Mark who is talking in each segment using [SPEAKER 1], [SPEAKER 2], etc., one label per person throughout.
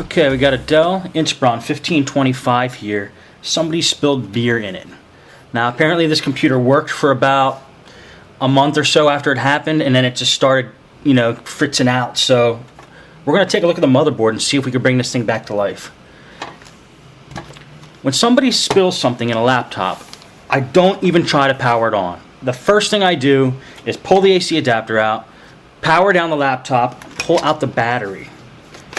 [SPEAKER 1] Okay, we got a Dell Inspiron 1525 here. Somebody spilled beer in it. Now apparently this computer worked for about a month or so after it happened, and then it just started, fritzing out. So we're going to take a look at the motherboard and see if we can bring this thing back to life. When somebody spills something in a laptop, I don't even try to power it on. The first thing I do is pull the AC adapter out, power down the laptop, pull out the battery.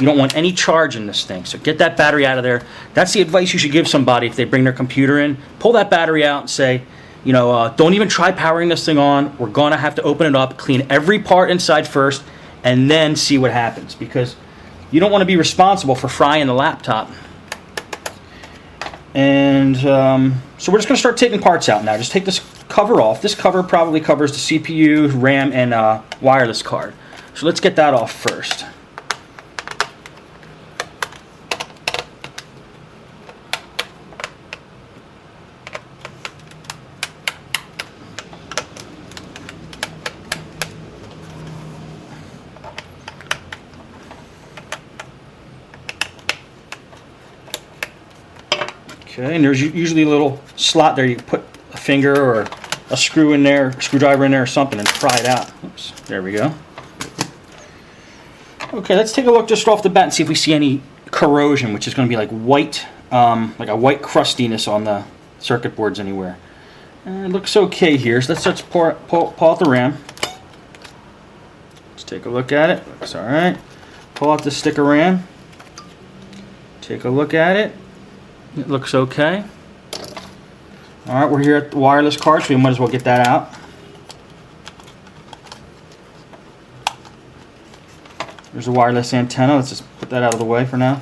[SPEAKER 1] You don't want any charge in this thing, so get that battery out of there. That's the advice you should give somebody if they bring their computer in. Pull that battery out and say, don't even try powering this thing on. We're going to have to open it up, clean every part inside first, and then see what happens, because you don't want to be responsible for frying the laptop. And so we're just going to start taking parts out now. Just take this cover off. This cover probably covers the CPU, RAM, and wireless card. So let's get that off first. Okay, and there's usually a little slot there. You put a finger or a screw in there, screwdriver in there or something, and pry it out. Oops, there we go. Okay, let's take a look just off the bat and see if we see any corrosion, which is going to be like white, like a white crustiness on the circuit boards anywhere. And it looks okay here, so let's just pull out the RAM. Let's take a look at it. Looks all right. Pull out the stick of RAM. Take a look at it. It looks okay. Alright, we're here at the wireless card, so we might as well get that out. There's a wireless antenna. Let's just put that out of the way for now.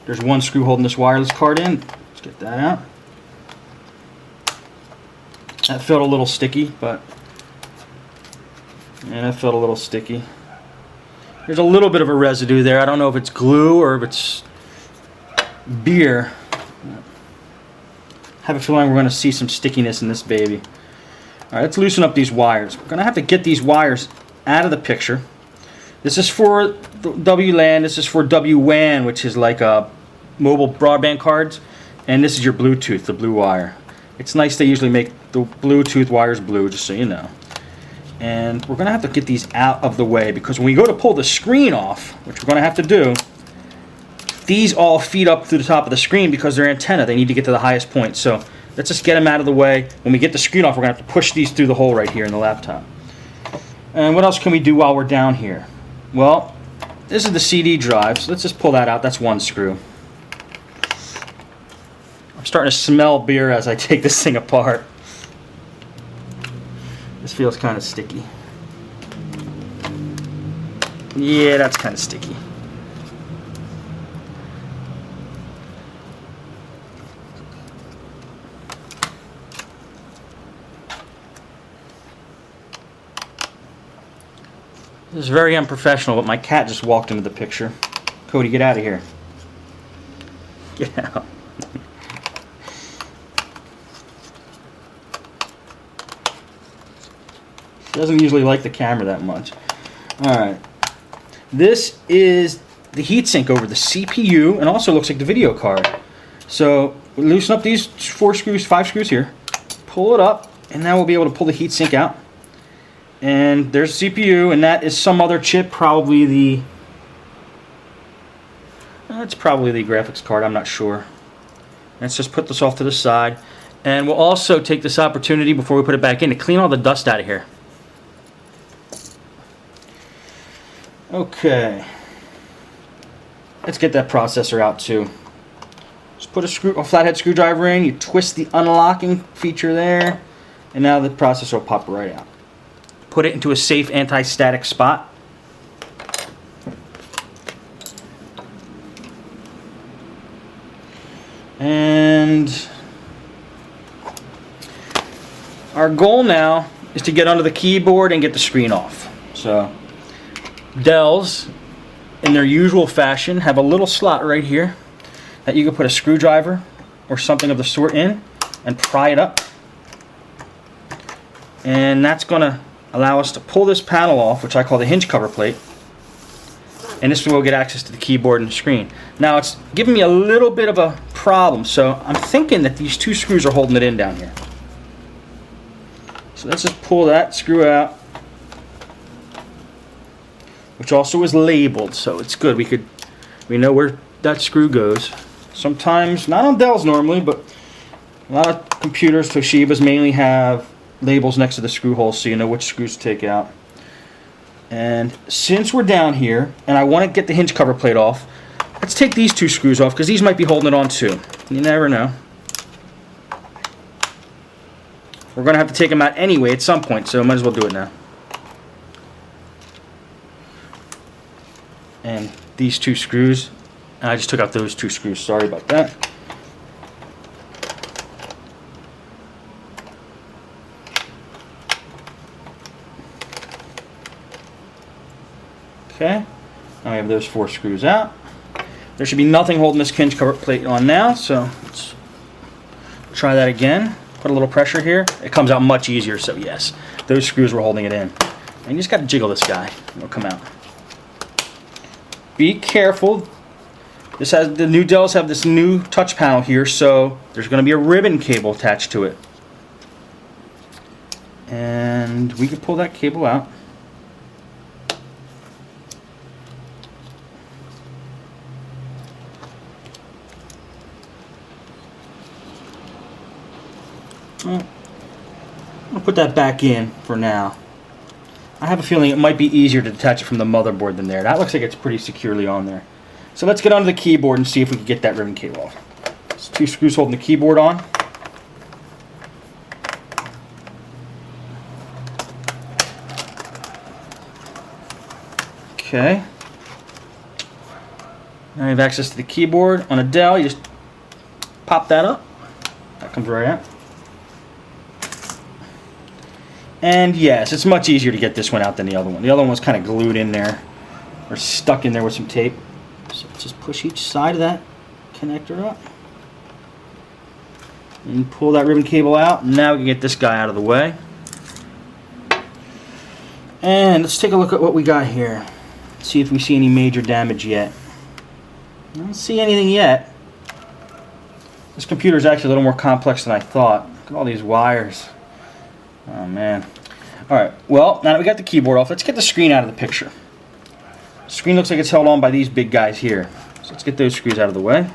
[SPEAKER 1] There's one screw holding this wireless card in. Let's get that out. That felt a little sticky, but... yeah, that felt a little sticky. There's a little bit of a residue there. I don't know if it's glue or if it's beer. I have a feeling we're going to see some stickiness in this baby. Alright, let's loosen up these wires. We're going to have to get these wires out of the picture. This is for WLAN, this is for WWAN, which is like mobile broadband cards, and this is your Bluetooth, the blue wire. It's nice they usually make the Bluetooth wires blue, just so you know. And we're going to have to get these out of the way, because when we go to pull the screen off, which we're going to have to do, these all feed up through the top of the screen because they're antenna. They need to get to the highest point. So let's just get them out of the way. When we get the screen off, we're going to have to push these through the hole right here in the laptop. And what else can we do while we're down here? Well, this is the CD drive. So let's just pull that out. That's one screw. I'm starting to smell beer as I take this thing apart. This feels kind of sticky. Yeah, that's kind of sticky. This is very unprofessional, but my cat just walked into the picture. Cody, get out of here. Get out. Doesn't usually like the camera that much. Alright. This is the heatsink over the CPU, and also looks like the video card. So, we loosen up these 5 screws here. Pull it up, and now we'll be able to pull the heatsink out. And there's the CPU, and that is some other chip, probably the... that's probably the graphics card, I'm not sure. Let's just put this off to the side. And we'll also take this opportunity before we put it back in to clean all the dust out of here. Okay. Let's get that processor out too. Just put a flathead screwdriver in, you twist the unlocking feature there, and now the processor will pop right out. Put it into a safe anti-static spot. And our goal now is to get under the keyboard and get the screen off. So Dells, in their usual fashion, have a little slot right here that you can put a screwdriver or something of the sort in and pry it up. And that's going to allow us to pull this panel off, which I call the hinge cover plate. and this will get access to the keyboard and the screen. Now it's giving me a little bit of a problem, so I'm thinking that these 2 screws are holding it in down here. So let's just pull that screw out, which also is labeled, so it's good. We know where that screw goes. Sometimes, not on Dells normally, but a lot of computers, Toshibas mainly have labels next to the screw holes so you know which screws to take out. And since we're down here and I want to get the hinge cover plate off, let's take these 2 screws off because these might be holding it on too. You never know. We're going to have to take them out anyway at some point, so might as well do it now. And these 2 screws, I just took out those 2 screws, sorry about that. Okay, now we have those 4 screws out. There should be nothing holding this hinge cover plate on now, so let's try that again. Put a little pressure here. It comes out much easier, so yes, those screws were holding it in. And you just got to jiggle this guy, it'll come out. Be careful. The new Dells have this new touch panel here, so there's going to be a ribbon cable attached to it. And we can pull that cable out. Well, I'll put that back in for now. I have a feeling it might be easier to detach it from the motherboard than there. That looks like it's pretty securely on there. So let's get onto the keyboard and see if we can get that ribbon cable off. There's 2 screws holding the keyboard on. Okay. Now you have access to the keyboard. On a Dell, you just pop that up. That comes right out. And yes, it's much easier to get this one out than the other one. The other one was kind of glued in there, or stuck in there with some tape. So let's just push each side of that connector up. And pull that ribbon cable out. Now we can get this guy out of the way. And let's take a look at what we got here. See if we see any major damage yet. I don't see anything yet. This computer is actually a little more complex than I thought. Look at all these wires. Oh man. Alright, well, now that we got the keyboard off, let's get the screen out of the picture. The screen looks like it's held on by these big guys here. So let's get those screws out of the way.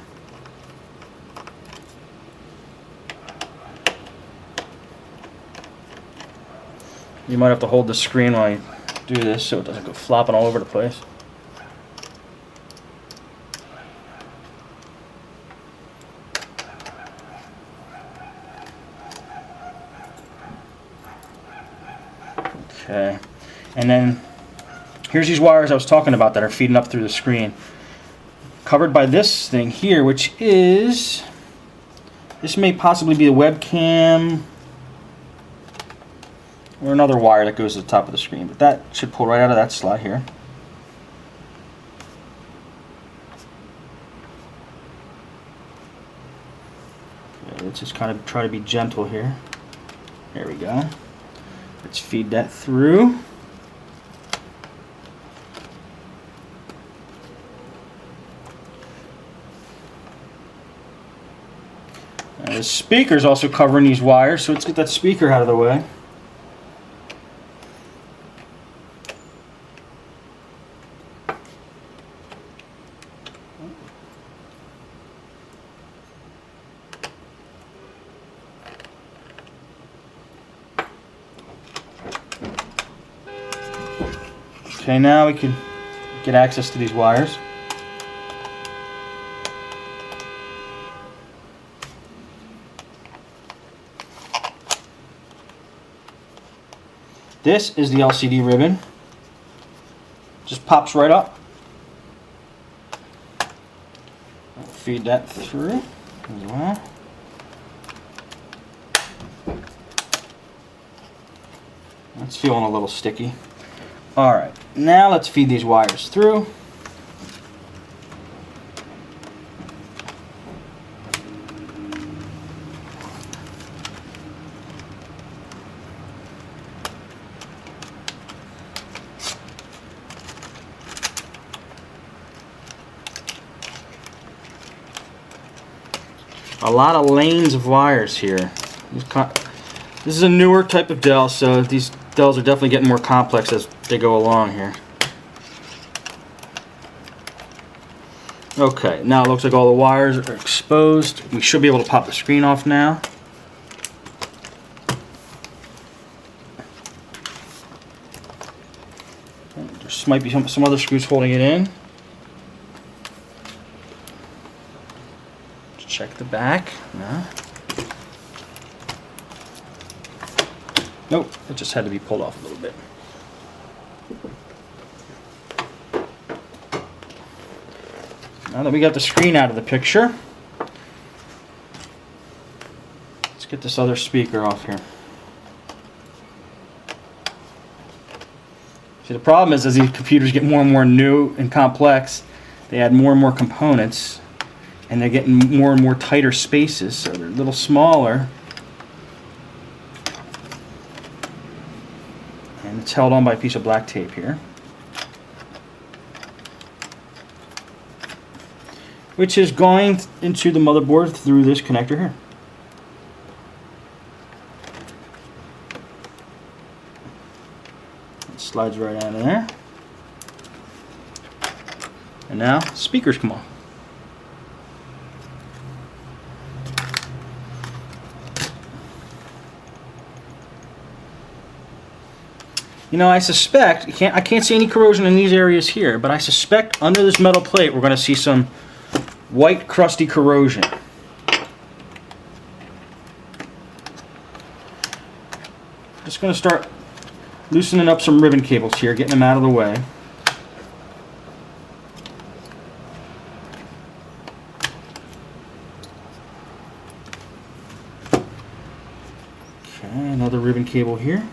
[SPEAKER 1] You might have to hold the screen while you do this so it doesn't go flopping all over the place. Okay, and then here's these wires I was talking about that are feeding up through the screen. Covered by this thing here, which is, this may possibly be a webcam or another wire that goes to the top of the screen, but that should pull right out of that slot here. Okay, let's just kind of try to be gentle here. There we go. Let's feed that through. The speaker is also covering these wires, so let's get that speaker out of the way. Okay, now we can get access to these wires. This is the LCD ribbon. Just pops right up. I'll feed that through as well. It's feeling a little sticky. Alright, now let's feed these wires through. a lot of lanes of wires here. This is a newer type of Dell, so these Dells are definitely getting more complex as they go along here. Okay, now it looks like all the wires are exposed. We should be able to pop the screen off now. There might be some other screws holding it in. Check the back. No. Nope, it just had to be pulled off a little bit. Now that we got the screen out of the picture, let's get this other speaker off here. See, the problem is as these computers get more and more new and complex, they add more and more components, and they're getting more and more tighter spaces, so they're a little smaller. And it's held on by a piece of black tape here, which is going into the motherboard through this connector here. It slides right out of there. And now speakers come on. You know, I suspect, I can't see any corrosion in these areas here, but I suspect under this metal plate we're going to see some white crusty corrosion. Just going to start loosening up some ribbon cables here, getting them out of the way. Okay, another ribbon cable here.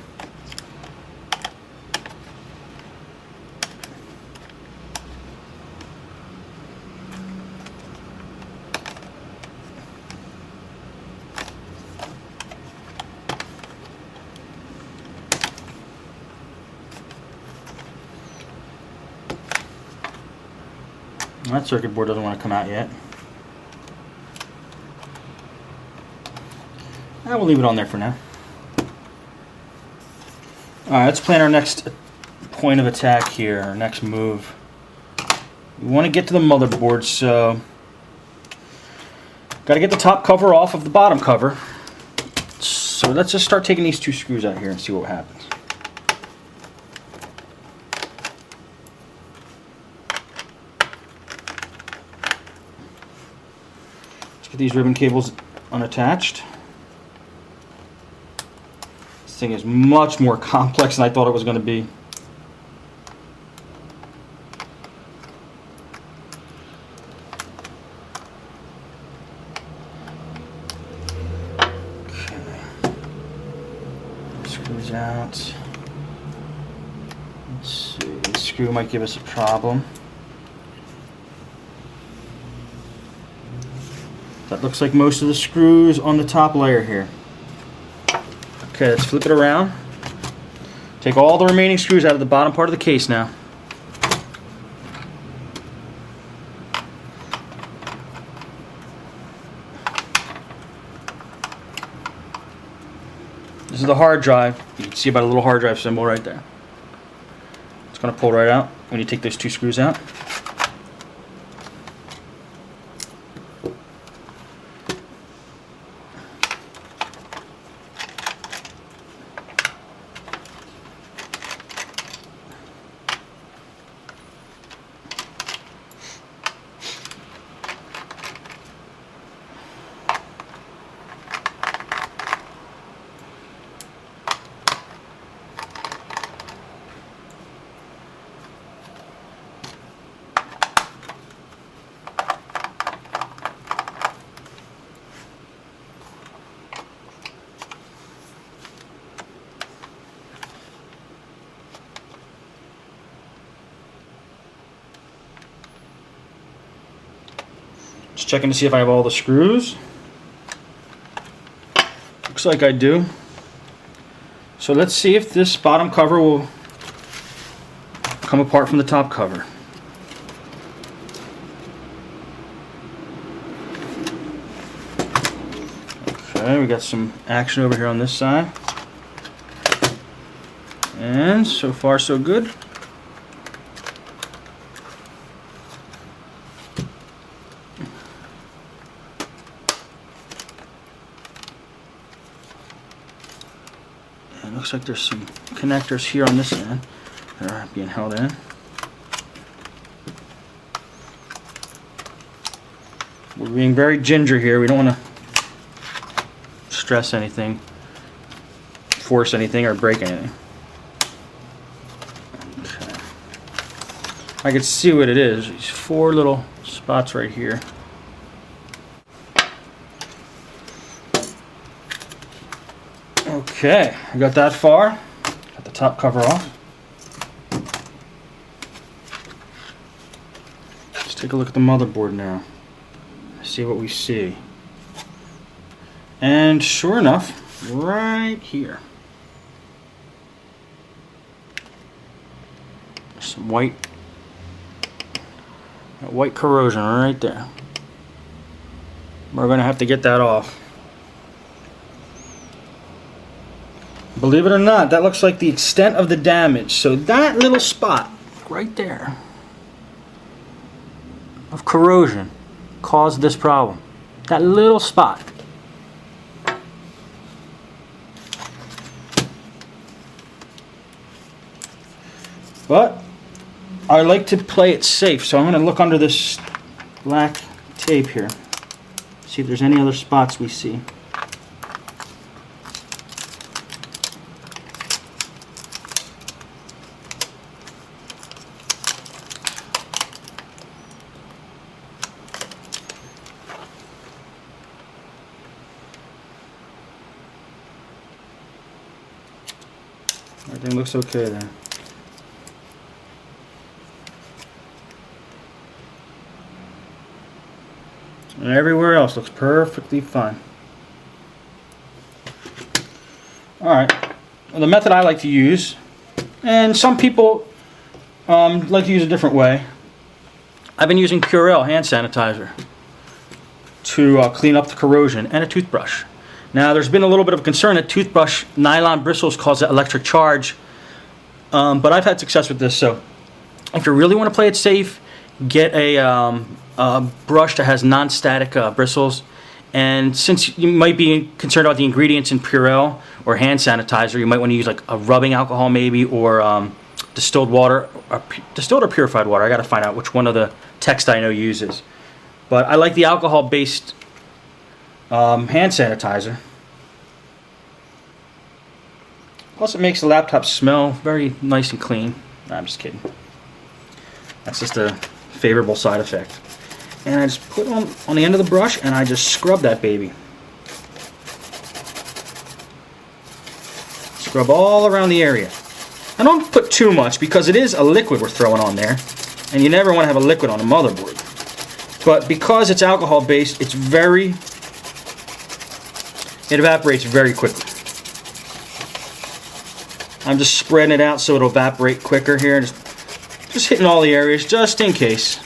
[SPEAKER 1] That circuit board doesn't want to come out yet. I will leave it on there for now. Alright, let's plan our next point of attack here, our next move. We want to get to the motherboard, so got to get the top cover off of the bottom cover. So let's just start taking these two screws out here and see what happens. Get these ribbon cables unattached. This thing is much more complex than I thought it was going to be. Okay. Screws out. Let's see. This screw might give us a problem. That looks like most of the screws on the top layer here. Okay, let's flip it around. Take all the remaining screws out of the bottom part of the case now. This is the hard drive. You can see about a little hard drive symbol right there. It's going to pull right out when you take those two screws out. Just checking to see if I have all the screws. Looks like I do. So let's see if this bottom cover will come apart from the top cover. Okay, we got some action over here on this side. And so far so good. And it looks like there's some connectors here on this end that are being held in. We're being very ginger here. We don't want to stress anything, force anything, or break anything. Okay. I can see what it is. These 4 little spots right here. Okay, I got that far. Got the top cover off. Let's take a look at the motherboard now. See what we see. And sure enough, right here, some white corrosion right there. We're going to have to get that off. Believe it or not, that looks like the extent of the damage. So that little spot right there of corrosion caused this problem. That little spot. But I like to play it safe, so I'm going to look under this black tape here. See if there's any other spots we see. Everything looks okay there. And everywhere else looks perfectly fine. Alright, well, the method I like to use, and some people like to use a different way. I've been using Purell hand sanitizer to clean up the corrosion, and a toothbrush. Now, there's been a little bit of concern that toothbrush nylon bristles cause an electric charge, but I've had success with this. So, if you really want to play it safe, get a brush that has non-static bristles. And since you might be concerned about the ingredients in Purell or hand sanitizer, you might want to use like a rubbing alcohol maybe, or distilled water, or distilled or purified water. I got to find out which one of the text I know uses. But I like the alcohol-based hand sanitizer. Plus, it makes the laptop smell very nice and clean. Nah, I'm just kidding. That's just a favorable side effect. And I just put it on the end of the brush, and I just scrub that baby. Scrub all around the area. I don't put too much because it is a liquid we're throwing on there, and you never want to have a liquid on a motherboard. But because it's alcohol-based, it evaporates very quickly. I'm just spreading it out so it'll evaporate quicker here. Just hitting all the areas just in case.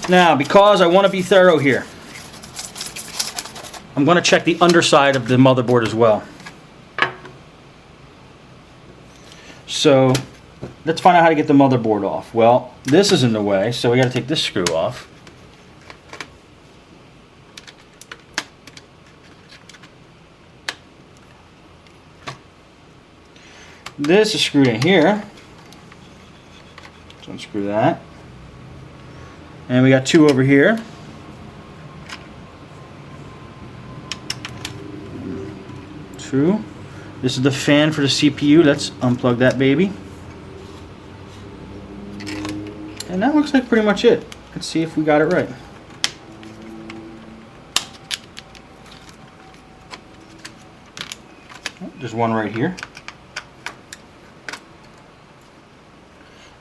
[SPEAKER 1] Now, because I want to be thorough here, I'm going to check the underside of the motherboard as well. So, let's find out how to get the motherboard off. Well, this is in the way, so we got to take this screw off. This is screwed in here. So unscrew that. And we got 2 over here. Two. This is the fan for the CPU. Let's unplug that baby. And that looks like pretty much it. Let's see if we got it right. Oh, there's one right here.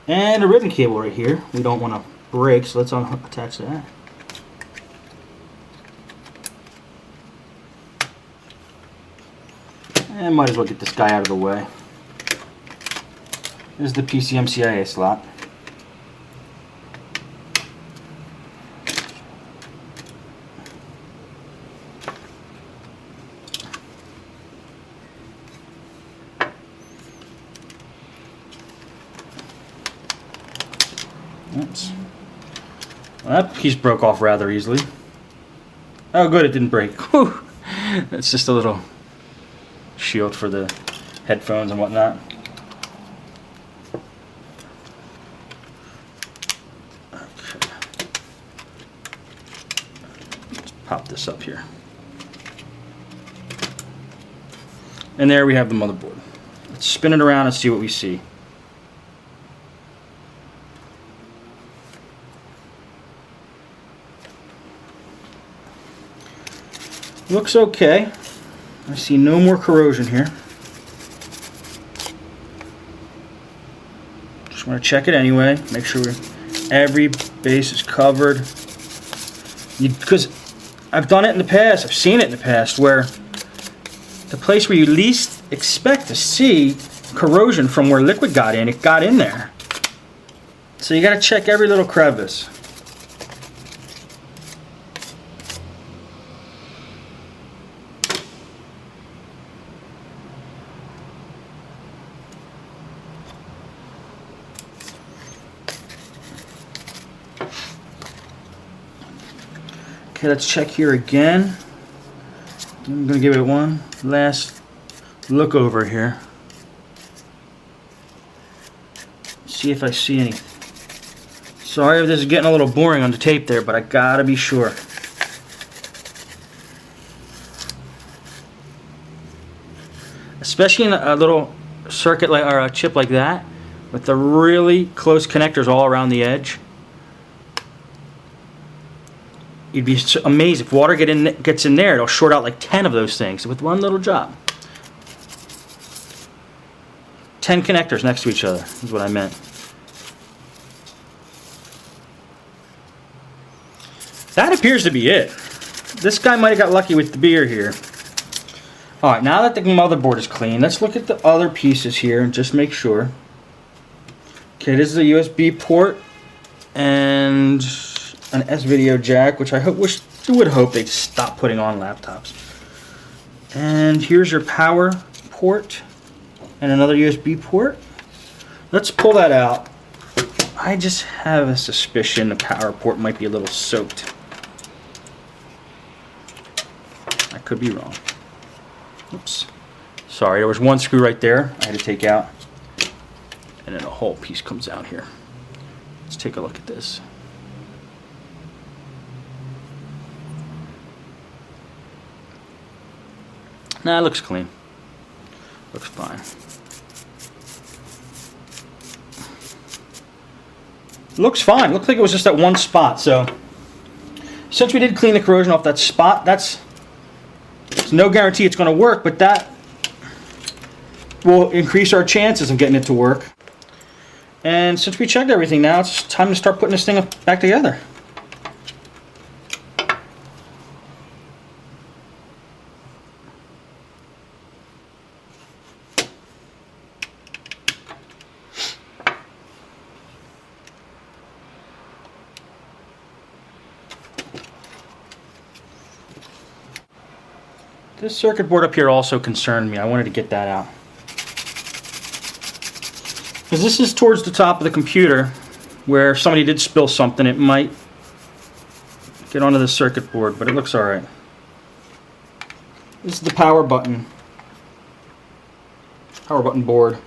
[SPEAKER 1] And a ribbon cable right here. We don't want to break, so let's attach that. And might as well get this guy out of the way. Here's the PCMCIA slot. Oops. Well, that piece broke off rather easily. Oh good, it didn't break. Whew. It's just a little shield for the headphones and whatnot. Okay. Let's pop this up here. And there we have the motherboard. Let's spin it around and see what we see. Looks okay. I see no more corrosion here. Just want to check it anyway. Make sure every base is covered. Because I've done it in the past. I've seen it in the past where the place where you least expect to see corrosion from where liquid got in, it got in there. So you got to check every little crevice. Okay, let's check here again. I'm going to give it one last look over here. See if I see any. Sorry if this is getting a little boring on the tape there, but I gotta be sure. Especially in a little circuit like, or a chip like that, with the really close connectors all around the edge. You'd be amazed if water gets in there, it'll short out like 10 of those things with one little job. 10 connectors next to each other is what I meant. That appears to be it. This guy might have got lucky with the beer here. Alright, now that the motherboard is clean, let's look at the other pieces here and just make sure. Okay, this is a USB port and an S-video jack, which I would hope they'd stop putting on laptops. And here's your power port and another USB port. Let's pull that out. I just have a suspicion the power port might be a little soaked. I could be wrong. Oops. Sorry, there was one screw right there I had to take out. And then a whole piece comes out here. Let's take a look at this. Nah, it looks clean. Looks fine. Looks fine. Looks like it was just that one spot. So, since we did clean the corrosion off that spot, it's no guarantee it's going to work, but that will increase our chances of getting it to work. And since we checked everything, now it's time to start putting this thing back together. This circuit board up here also concerned me. I wanted to get that out. Because this is towards the top of the computer where if somebody did spill something, it might get onto the circuit board, but it looks alright. This is the power button board.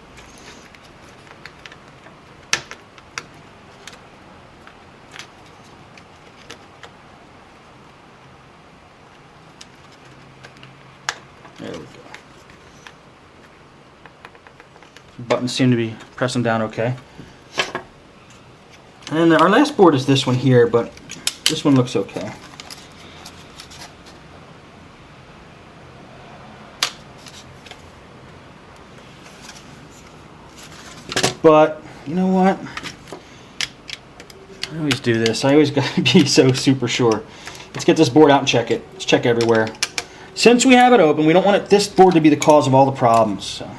[SPEAKER 1] There we go. Buttons seem to be pressing down okay. And our last board is this one here, but this one looks okay. But, you know what? I always do this. I always gotta be so super sure. Let's get this board out and check it. Let's check everywhere. Since we have it open, we don't want this board to be the cause of all the problems. So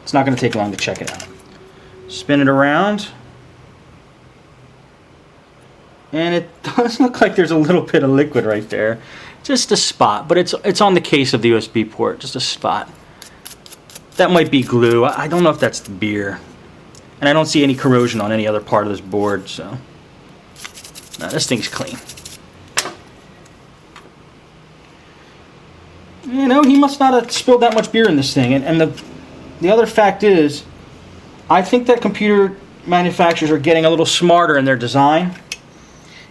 [SPEAKER 1] it's not going to take long to check it out. Spin it around. And it does look like there's a little bit of liquid right there. Just a spot, but it's on the case of the USB port, just a spot. That might be glue. I don't know if that's the beer. And I don't see any corrosion on any other part of this board, so. No, this thing's clean. You know, he must not have spilled that much beer in this thing. And the other fact is, I think that computer manufacturers are getting a little smarter in their design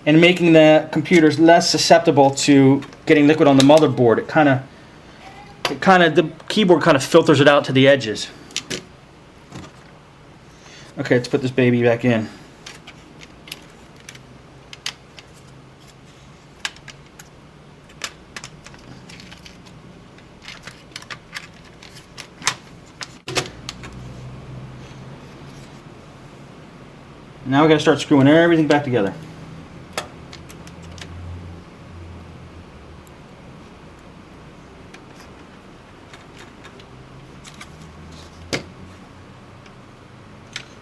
[SPEAKER 1] and making the computers less susceptible to getting liquid on the motherboard. The keyboard kind of filters it out to the edges. Okay, let's put this baby back in. Now we got to start screwing everything back together.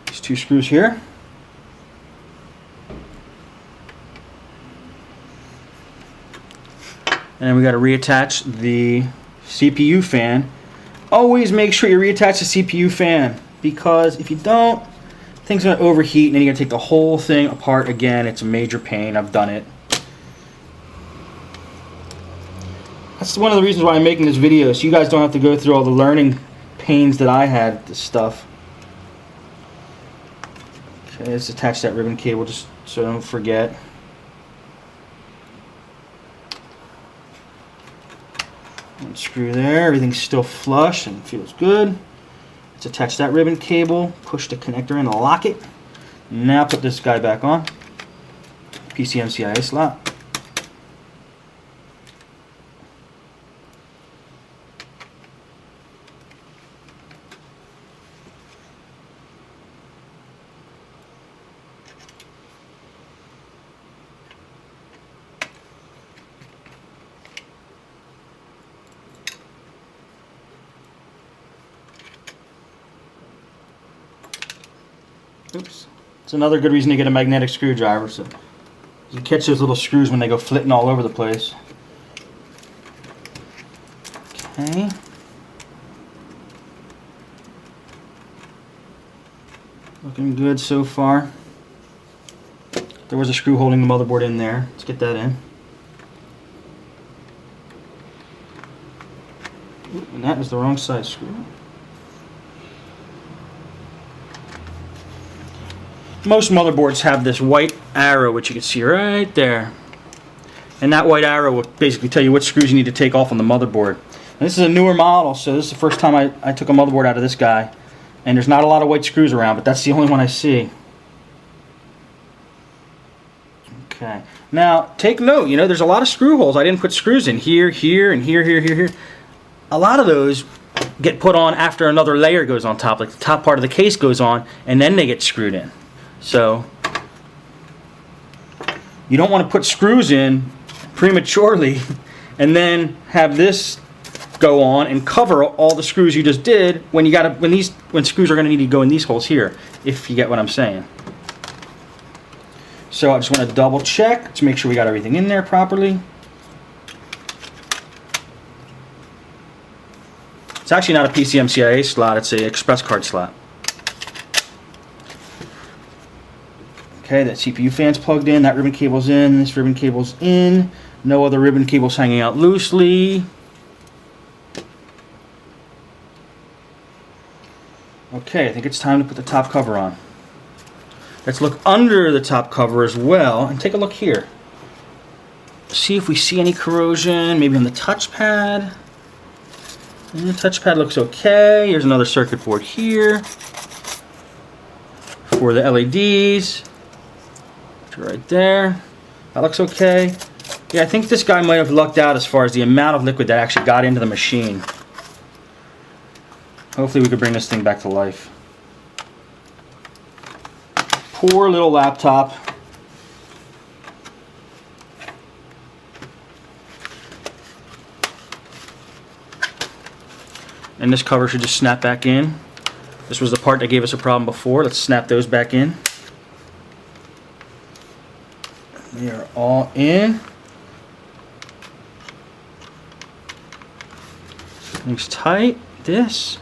[SPEAKER 1] These two screws here. And we got to reattach the CPU fan. Always make sure you reattach the CPU fan, because if you don't, thing's going to overheat and then you're going to take the whole thing apart again. It's a major pain. I've done it. That's one of the reasons why I'm making this video, so you guys don't have to go through all the learning pains that I had with this stuff. Okay, let's attach that ribbon cable just so I don't forget. One screw there. Everything's still flush and feels good. Let's attach that ribbon cable, push the connector in and lock it. Now put this guy back on. PCMCIA slot. Oops. It's another good reason to get a magnetic screwdriver, so you catch those little screws when they go flitting all over the place. Okay. Looking good so far. There was a screw holding the motherboard in there. Let's get that in. Ooh, and that is the wrong side screw. Most motherboards have this white arrow, which you can see right there. And that white arrow will basically tell you what screws you need to take off on the motherboard. And this is a newer model, so this is the first time I took a motherboard out of this guy. And there's not a lot of white screws around, but that's the only one I see. Okay. Now, take note, you know, there's a lot of screw holes. I didn't put screws in here, here, and here, here, here, here. A lot of those get put on after another layer goes on top, like the top part of the case goes on, and then they get screwed in. So you don't want to put screws in prematurely and then have this go on and cover all the screws you just did when screws are going to need to go in these holes here, if you get what I'm saying. So I just want to double check to make sure we got everything in there properly. It's actually not a PCMCIA slot, it's an express card slot. Okay, that CPU fan's plugged in, that ribbon cable's in, this ribbon cable's in. No other ribbon cables hanging out loosely. Okay, I think it's time to put the top cover on. Let's look under the top cover as well and take a look here. See if we see any corrosion, maybe on the touchpad. And the touchpad looks okay. Here's another circuit board here for the LEDs. Right there. That looks okay. Yeah, I think this guy might have lucked out as far as the amount of liquid that actually got into the machine. Hopefully we could bring this thing back to life. Poor little laptop. And this cover should just snap back in. This was the part that gave us a problem before. Let's snap those back in. They are all in. Things tight. This.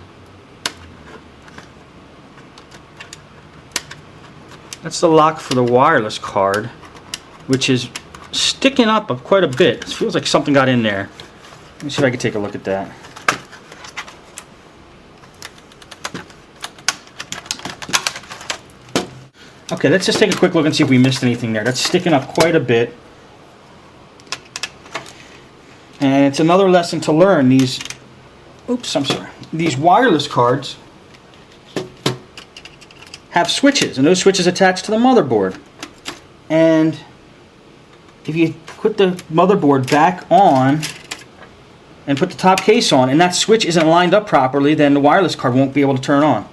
[SPEAKER 1] That's the lock for the wireless card, which is sticking up quite a bit. It feels like something got in there. Let me see if I can take a look at that. Okay, let's just take a quick look and see if we missed anything there. That's sticking up quite a bit. And it's another lesson to learn. These wireless cards have switches, and those switches attach to the motherboard. And if you put the motherboard back on and put the top case on, and that switch isn't lined up properly, then the wireless card won't be able to turn on.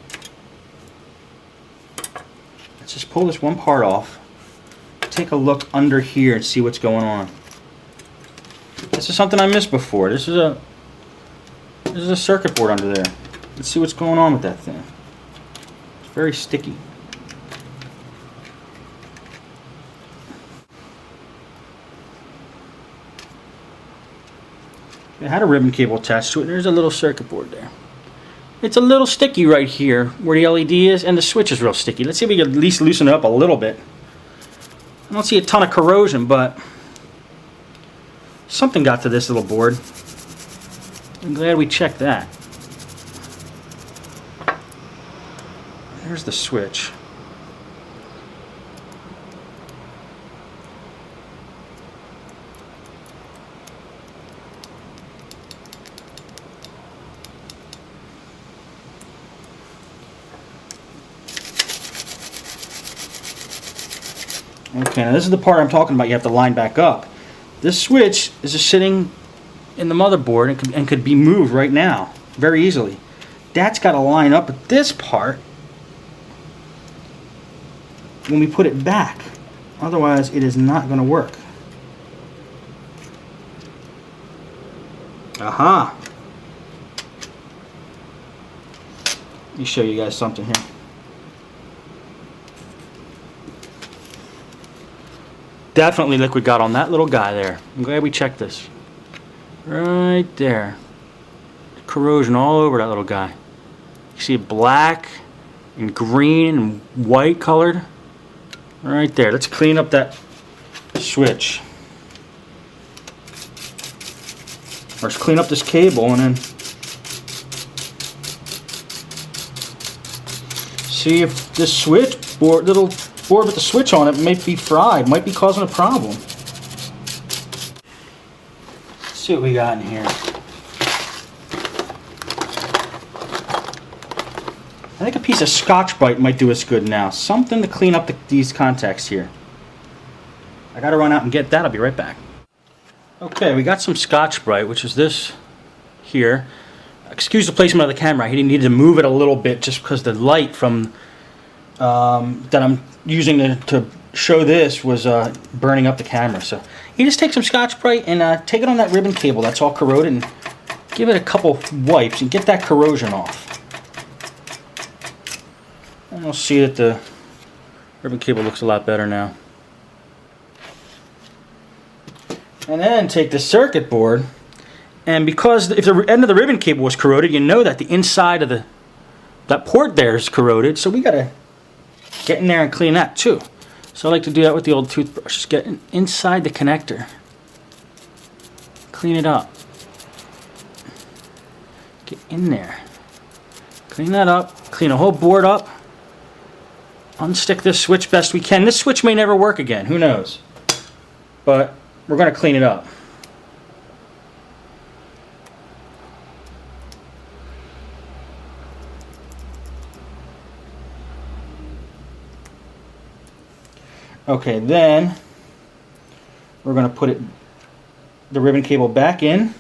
[SPEAKER 1] Let's just pull this one part off. Take a look under here and see what's going on. This is something I missed before. This is a circuit board under there. Let's see what's going on with that thing. It's very sticky. It had a ribbon cable attached to it. There's a little circuit board there. It's a little sticky right here where the LED is, and the switch is real sticky. Let's see if we can at least loosen it up a little bit. I don't see a ton of corrosion, but something got to this little board. I'm glad we checked that. There's the switch. Okay, now this is the part I'm talking about. You have to line back up. This switch is just sitting in the motherboard and could be moved right now very easily. That's got to line up with this part when we put it back. Otherwise, it is not going to work. Aha! Let me show you guys something here. Definitely liquid got on that little guy there. I'm glad we checked this. Right there. Corrosion all over that little guy. You see it black and green and white colored. Right there. Let's clean up that switch. Let's clean up this cable and then see if this switch board, little board with the switch on it, might be fried, might be causing a problem. Let's see what we got in here. I think a piece of Scotch-Brite might do us good now. Something to clean up these contacts here. I gotta run out and get that. I'll be right back. Okay, we got some Scotch-Brite, which is this here. Excuse the placement of the camera. He needed to move it a little bit just because the light from that I'm using to show this was burning up the camera. So you just take some Scotch-Brite and take it on that ribbon cable that's all corroded and give it a couple wipes and get that corrosion off. And we'll see that the ribbon cable looks a lot better now. And then take the circuit board, and because if the end of the ribbon cable was corroded, you know that the inside of that port there is corroded, so we gotta get in there and clean that too. So I like to do that with the old toothbrush. Just get inside the connector, clean it up, get in there, clean that up, clean the whole board up, unstick this switch best we can. This switch may never work again, who knows, but we're going to clean it up. Okay, then we're going to put the ribbon cable back in.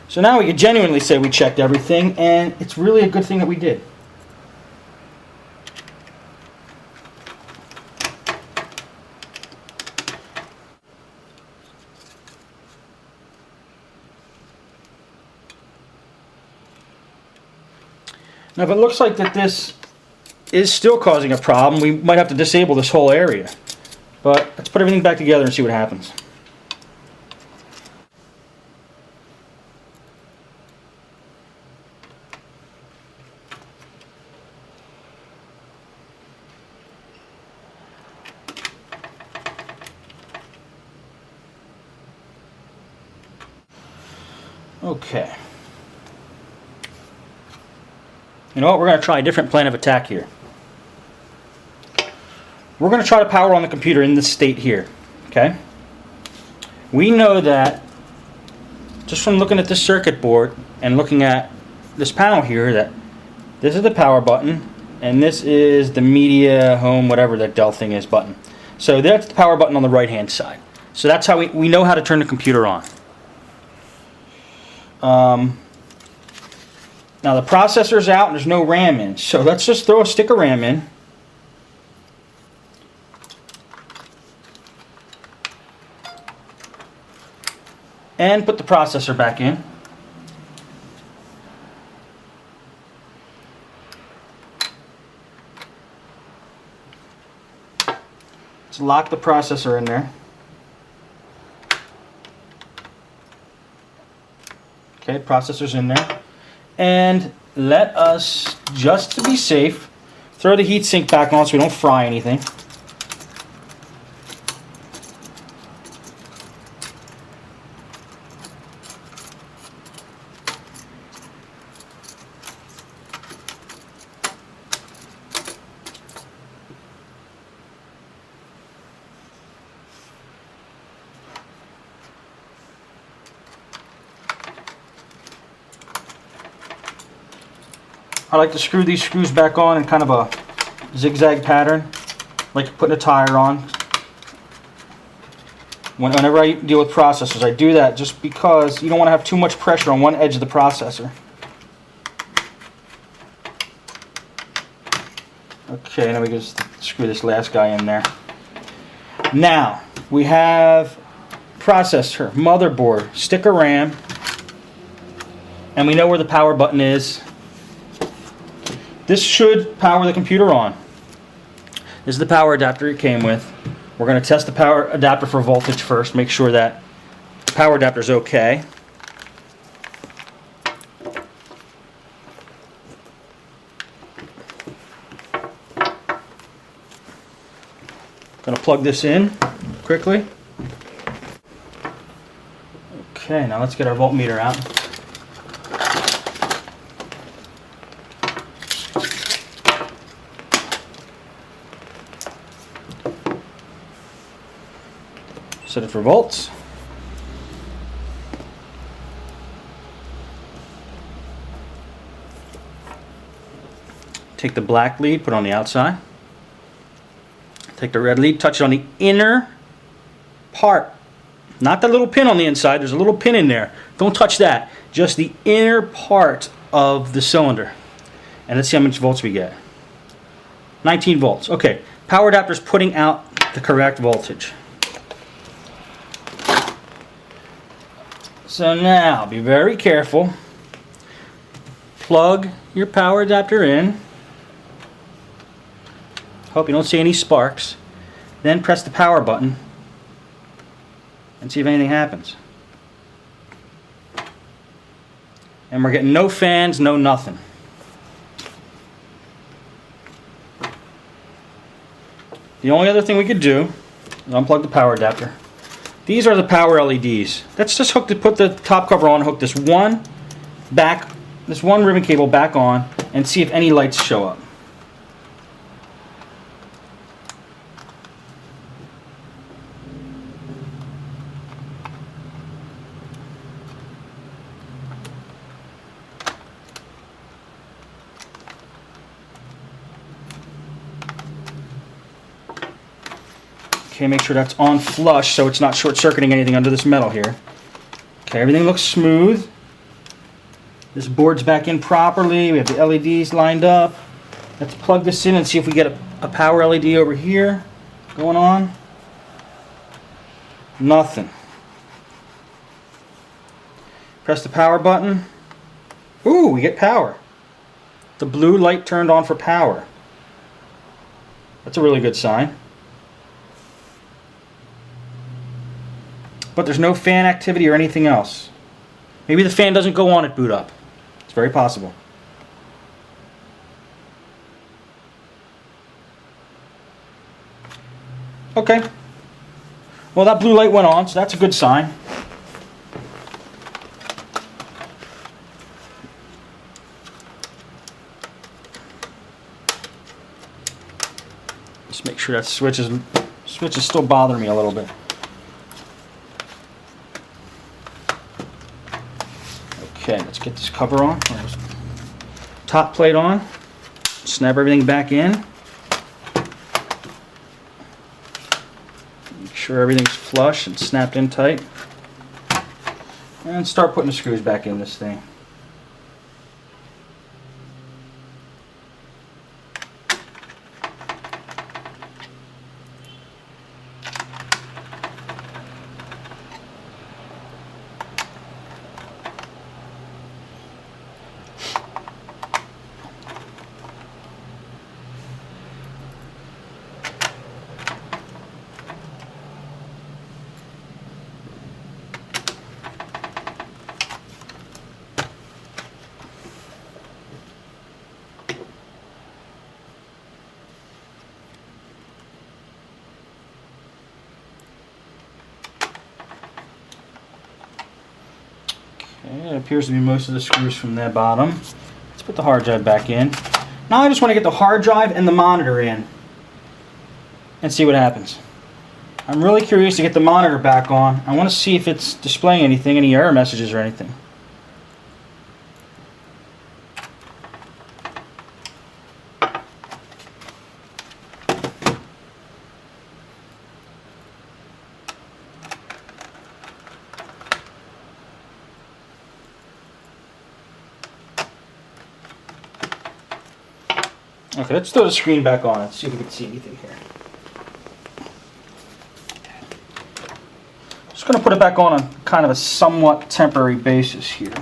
[SPEAKER 1] So now we can genuinely say we checked everything, and it's really a good thing that we did. Now if it looks like that this is still causing a problem, we might have to disable this whole area. But let's put everything back together and see what happens. Okay. You know what? We're going to try a different plan of attack here. We're going to try to power on the computer in this state here. Okay? We know that just from looking at this circuit board and looking at this panel here that this is the power button and this is the media, home, whatever that Dell thing is button. So that's the power button on the right hand side. So that's how we know how to turn the computer on. Now the processor's out and there's no RAM in, so let's just throw a stick of RAM in. And put the processor back in. Let's lock the processor in there. Okay, processor's in there. And let us, just to be safe, throw the heatsink back on so we don't fry anything. I like to screw these screws back on in kind of a zigzag pattern, like putting a tire on. Whenever I deal with processors, I do that just because you don't want to have too much pressure on one edge of the processor. Okay, now we just screw this last guy in there. Now, we have processor, motherboard, stick of RAM, and we know where the power button is. This should power the computer on. This is the power adapter it came with. We're going to test the power adapter for voltage first, make sure that the power adapter is okay. Going to plug this in quickly. Okay, now let's get our voltmeter out. Set it for volts. Take the black lead, put it on the outside. Take the red lead, touch it on the inner part. Not the little pin on the inside, there's a little pin in there. Don't touch that. Just the inner part of the cylinder. And let's see how much volts we get. 19 volts. Okay, power adapter's putting out the correct voltage. So now, be very careful. Plug your power adapter in. Hope you don't see any sparks. Then press the power button and see if anything happens. And we're getting no fans, no nothing. The only other thing we could do is unplug the power adapter. These are the power LEDs. Let's just put the top cover on, hook this one ribbon cable back on, and see if any lights show up. Okay, make sure that's on flush so it's not short-circuiting anything under this metal here. Okay, everything looks smooth. This board's back in properly. We have the LEDs lined up. Let's plug this in and see if we get a power LED over here going on. Nothing. Press the power button. Ooh, we get power. The blue light turned on for power. That's a really good sign. But there's no fan activity or anything else. Maybe the fan doesn't go on at boot up. It's very possible. Okay. Well, that blue light went on, so that's a good sign. Just make sure that switch is still bothering me a little bit. Okay, let's get this cover on. Top plate on. Snap everything back in. Make sure everything's flush and snapped in tight. And start putting the screws back in this thing. Okay, it appears to be most of the screws from the bottom. Let's put the hard drive back in. Now I just want to get the hard drive and the monitor in and see what happens. I'm really curious to get the monitor back on. I want to see if it's displaying anything, any error messages or anything. Okay, let's throw the screen back on and see if we can see anything here. Just going to put it back on kind of a somewhat temporary basis here.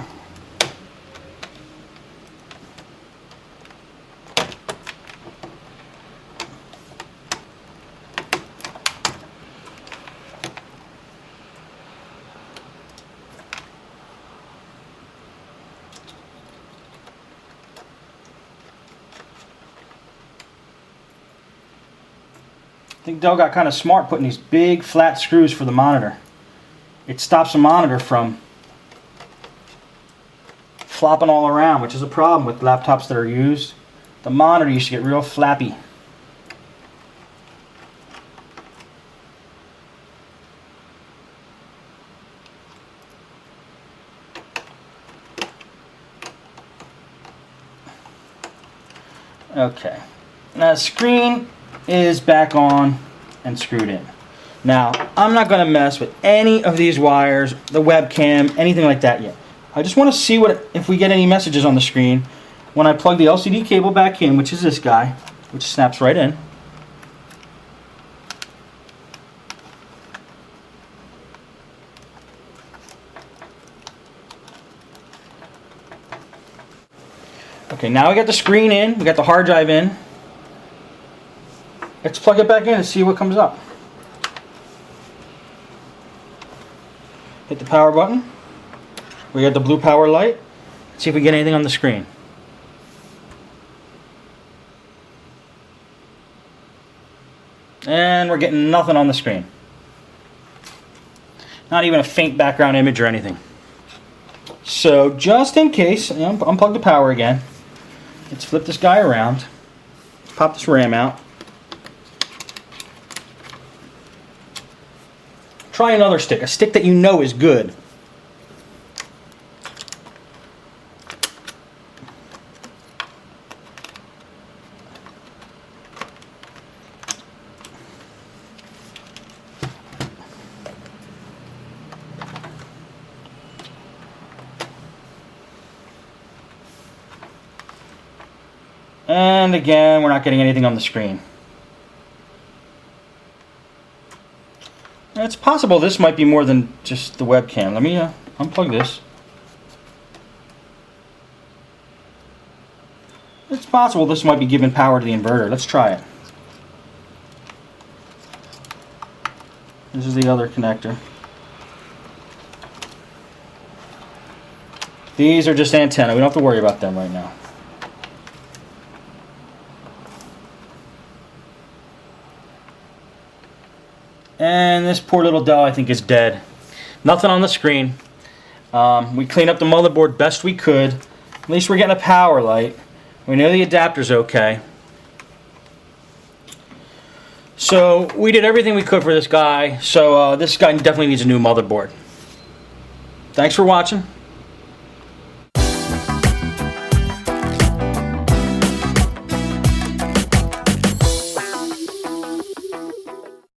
[SPEAKER 1] I think Dell got kind of smart putting these big flat screws for the monitor. It stops the monitor from flopping all around, which is a problem with laptops that are used. The monitor used to get real flappy. Okay, now the screen is back on and screwed in. Now, I'm not going to mess with any of these wires, the webcam, anything like that yet. I just want to see if we get any messages on the screen when I plug the LCD cable back in, which is this guy, which snaps right in. Okay, now we got the screen in, we got the hard drive in. Let's plug it back in and see what comes up. Hit the power button. We got the blue power light. Let's see if we get anything on the screen. And we're getting nothing on the screen. Not even a faint background image or anything. So just in case, unplug the power again. Let's flip this guy around. Let's pop this RAM out. Try another stick, a stick that you know is good. And again, we're not getting anything on the screen. It's possible this might be more than just the webcam. Let me unplug this. It's possible this might be giving power to the inverter. Let's try it. This is the other connector. These are just antenna. We don't have to worry about them right now. And this poor little Dell, I think, is dead. Nothing on the screen. We cleaned up the motherboard best we could. At least we're getting a power light. We know the adapter's okay. So we did everything we could for this guy. So this guy definitely needs a new motherboard. Thanks for watching.